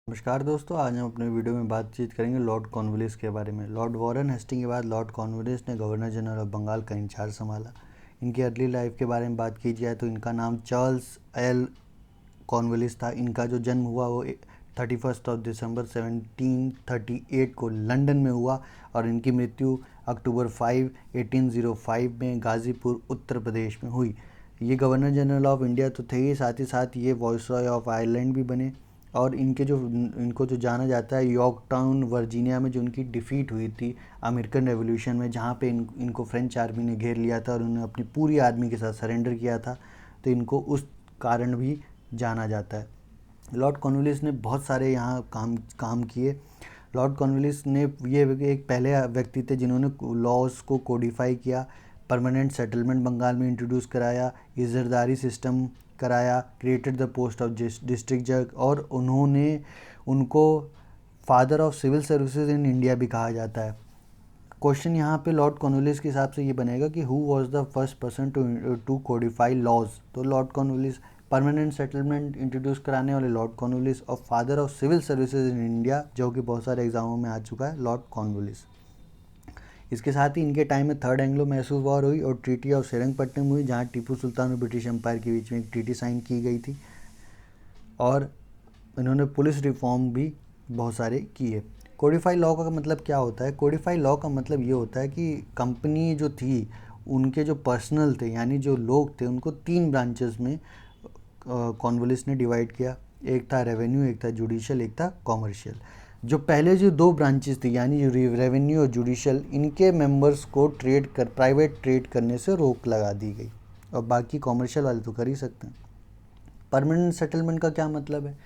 नमस्कार दोस्तों, आज हम अपने वीडियो में बातचीत करेंगे लॉर्ड कॉर्नवालिस के बारे में। लॉर्ड वॉरेन हेस्टिंग के बाद लॉर्ड कॉर्नवालिस ने गवर्नर जनरल ऑफ बंगाल का इंचार्ज संभाला। इनकी अर्ली लाइफ के बारे में बात की जाए तो इनका नाम चार्ल्स एल कॉर्नवालिस था। इनका जो जन्म हुआ वो 31 दिसंबर 1738 को लंदन में हुआ और इनकी मृत्यु अक्टूबर 5, 1805 में गाज़ीपुर उत्तर प्रदेश में हुई। ये गवर्नर जनरल ऑफ इंडिया तो थे ही, साथ ही साथ ये वॉइसरॉय ऑफ आयरलैंड भी बने। और इनको जो जाना जाता है यॉर्कटाउन वर्जीनिया में जो इनकी डिफ़ीट हुई थी अमेरिकन रेवोल्यूशन में, जहाँ पे इनको फ्रेंच आर्मी ने घेर लिया था और उन्होंने अपनी पूरी आर्मी के साथ सरेंडर किया था, तो इनको उस कारण भी जाना जाता है। लॉर्ड कॉर्नवालिस ने बहुत सारे यहाँ काम किए। लॉर्ड कॉर्नवालिस ने ये एक पहले व्यक्ति थे जिन्होंने लॉज को कोडिफाई किया, परमानेंट सेटलमेंट बंगाल में इंट्रोड्यूस कराया, इज़रदारी सिस्टम कराया, created the post of district जज, और उनको father of civil services in India भी कहा जाता है। क्वेश्चन यहाँ पे लॉर्ड कॉर्नवालिस के हिसाब से ये बनेगा कि who was the first person to codify laws. तो Lord Cornwallis, permanent settlement introduce कराने वाले लॉर्ड कॉर्नवालिस, और father of civil services in India, जो कि बहुत सारे एग्जामों में आ चुका है, लॉर्ड कॉर्नवालिस। इसके साथ ही इनके टाइम में थर्ड एंग्लो मैसूर वॉर हुई और ट्रीटी ऑफ श्रीरंगपट्टनम हुई, जहाँ टीपू सुल्तान और ब्रिटिश एम्पायर के बीच में एक ट्रीटी साइन की गई थी। और इन्होंने पुलिस रिफॉर्म भी बहुत सारे किए। कोडिफाई लॉ का मतलब क्या होता है? कोडिफाई लॉ का मतलब ये होता है कि कंपनी जो थी उनके जो पर्सनल थे, यानी जो लोग थे, उनको 3 ब्रांचेस में कॉर्नवालिस ने डिवाइड किया। एक था रेवेन्यू, एक था जुडिशियल, एक था कॉमर्शियल। जो पहले जो 2 ब्रांचेस थी, यानी रेवेन्यू और जुडिशियल, इनके मेंबर्स को प्राइवेट ट्रेड करने से रोक लगा दी गई, और बाकी कॉमर्शियल वाले तो कर ही सकते हैं। परमानेंट सेटलमेंट का क्या मतलब है?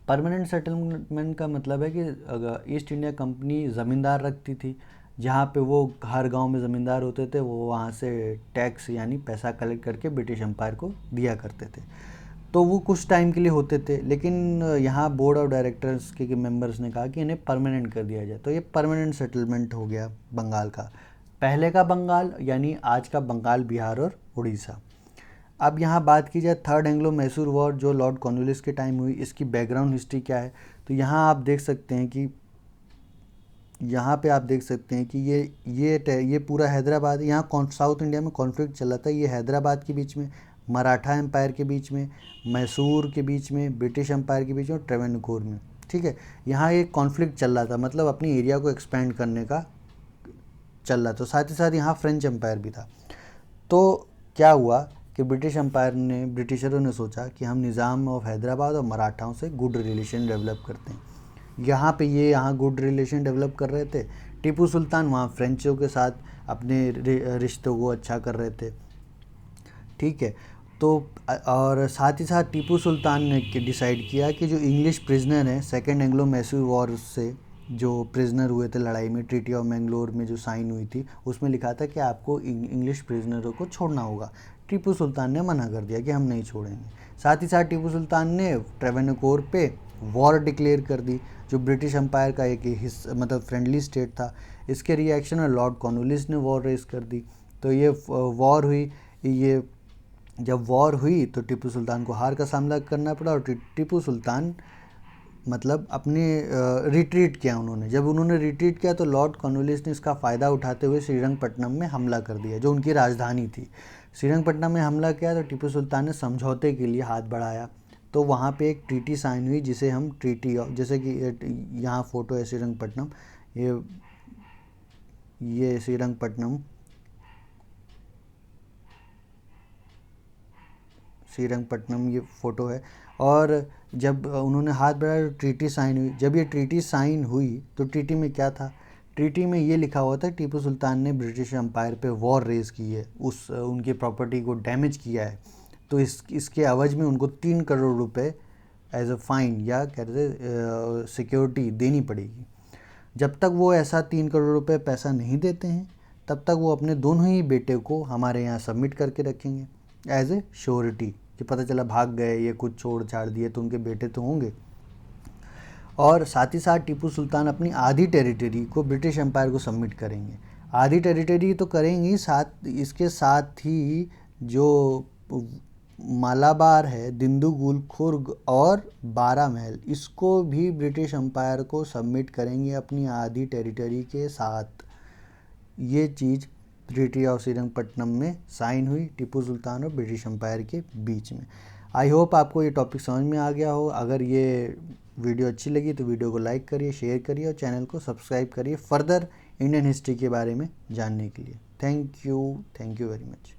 परमानेंट सेटलमेंट का मतलब है कि अगर ईस्ट इंडिया कंपनी ज़मींदार रखती थी, जहाँ पे वो हर गांव में ज़मींदार होते थे, वो वहाँ से टैक्स यानी पैसा कलेक्ट करके ब्रिटिश एम्पायर को दिया करते थे। तो वो कुछ टाइम के लिए होते थे, लेकिन यहाँ बोर्ड ऑफ डायरेक्टर्स के मेंबर्स ने कहा कि इन्हें परमानेंट कर दिया जाए, तो ये परमानेंट सेटलमेंट हो गया बंगाल का। पहले का बंगाल यानी आज का बंगाल, बिहार और उड़ीसा। अब यहाँ बात की जाए थर्ड एंग्लो मैसूर वॉर जो लॉर्ड कॉर्नवालिस के टाइम हुई, इसकी बैकग्राउंड हिस्ट्री क्या है? तो यहाँ आप देख सकते हैं कि यहाँ पे आप देख सकते हैं कि ये पूरा हैदराबाद, यहाँ साउथ इंडिया में कॉन्फ्लिक्ट चल रहा था। ये हैदराबाद के बीच में, मराठा एम्पायर के बीच में, मैसूर के बीच में, ब्रिटिश एम्पायर के बीच में और ट्रेवेनकोर में। ठीक है, यहाँ एक कॉन्फ्लिक्ट चल रहा था, मतलब अपनी एरिया को एक्सपेंड करने का चल रहा था। साथ ही साथ यहाँ फ्रेंच एम्पायर भी था। तो क्या हुआ कि ब्रिटिशरों ने सोचा कि हम निज़ाम ऑफ हैदराबाद और मराठाओं से गुड रिलेशन डेवलप करते हैं। यहाँ गुड रिलेशन डेवलप कर रहे थे। टीपू सुल्तान वहाँ फ्रेंचों के साथ अपने रिश्तों को अच्छा कर रहे थे। ठीक है, तो और साथ ही साथ टीपू सुल्तान ने डिसाइड किया कि जो इंग्लिश प्रिजनर हैं, सेकेंड एंग्लो मैसूर वॉर से जो प्रिजनर हुए थे लड़ाई में, ट्रीटी ऑफ मैंगलोर में जो साइन हुई थी, उसमें लिखा था कि आपको इंग्लिश प्रिजनरों को छोड़ना होगा। टीपू सुल्तान ने मना कर दिया कि हम नहीं छोड़ेंगे। साथ ही साथ टीपू सुल्तान ने ट्रेवेनकोर पे वॉर डिक्लेयर कर दी, जो ब्रिटिश एम्पायर का एक हिस्सा, मतलब फ्रेंडली स्टेट था। इसके रिएक्शन में लॉर्ड कॉर्नवालिस ने वॉर रेस कर दी। तो ये वॉर हुई। ये जब वॉर हुई तो टीपू सुल्तान को हार का सामना करना पड़ा और टीपू सुल्तान मतलब अपने रिट्रीट किया उन्होंने। जब उन्होंने रिट्रीट किया तो लॉर्ड कॉर्नवालिस ने इसका फ़ायदा उठाते हुए श्रीरंगपट्टनम में हमला कर दिया, जो उनकी राजधानी थी। श्रीरंगपट्टनम में हमला किया तो टीपू सुल्तान ने समझौते के लिए हाथ बढ़ाया। तो वहाँ पे एक ट्रीटी साइन हुई, जिसे हम ट्रीटी ऑफ, जैसे कि यहाँ फ़ोटो है श्रीरंगपट्टनम, ये श्रीरंगपट्टनम ये फ़ोटो है। और जब उन्होंने हाथ बढ़ाया तो ट्रीटी साइन हुई। जब ये ट्रीटी साइन हुई तो ट्रीटी में क्या था? ट्रीटी में ये लिखा हुआ था टीपू सुल्तान ने ब्रिटिश एम्पायर पे वॉर रेज की है, उनकी प्रॉपर्टी को डैमेज किया है, तो इसके एवज में उनको 3 करोड़ रुपए एज अ फाइन या कहते सिक्योरिटी देनी पड़ेगी। जब तक वो ऐसा 3 करोड़ रुपए पैसा नहीं देते हैं, तब तक वो अपने दोनों ही बेटे को हमारे यहाँ सबमिट करके रखेंगे एज ए श्योरिटी, कि पता चला भाग गए, ये कुछ छोड़ छाड़ दिए, तो उनके बेटे तो होंगे। और साथ ही साथ टीपू सुल्तान अपनी आधी टेरिटरी को ब्रिटिश एम्पायर को सबमिट करेंगे। आधी टेरिटरी तो करेंगे, इसके साथ ही जो मालाबार है, दिंदुगुल, खुर्ग और बारा महल, इसको भी ब्रिटिश अम्पायर को सबमिट करेंगे अपनी आधी टेरिटरी के साथ। ये चीज़ ट्रीटी ऑफ श्रीरंगपट्टनम में साइन हुई टीपू सुल्तान और ब्रिटिश अम्पायर के बीच में। आई होप आपको ये टॉपिक समझ में आ गया हो। अगर ये वीडियो अच्छी लगी तो वीडियो को लाइक करिए, शेयर करिए और चैनल को सब्सक्राइब करिए फर्दर इंडियन हिस्ट्री के बारे में जानने के लिए। Thank you very much.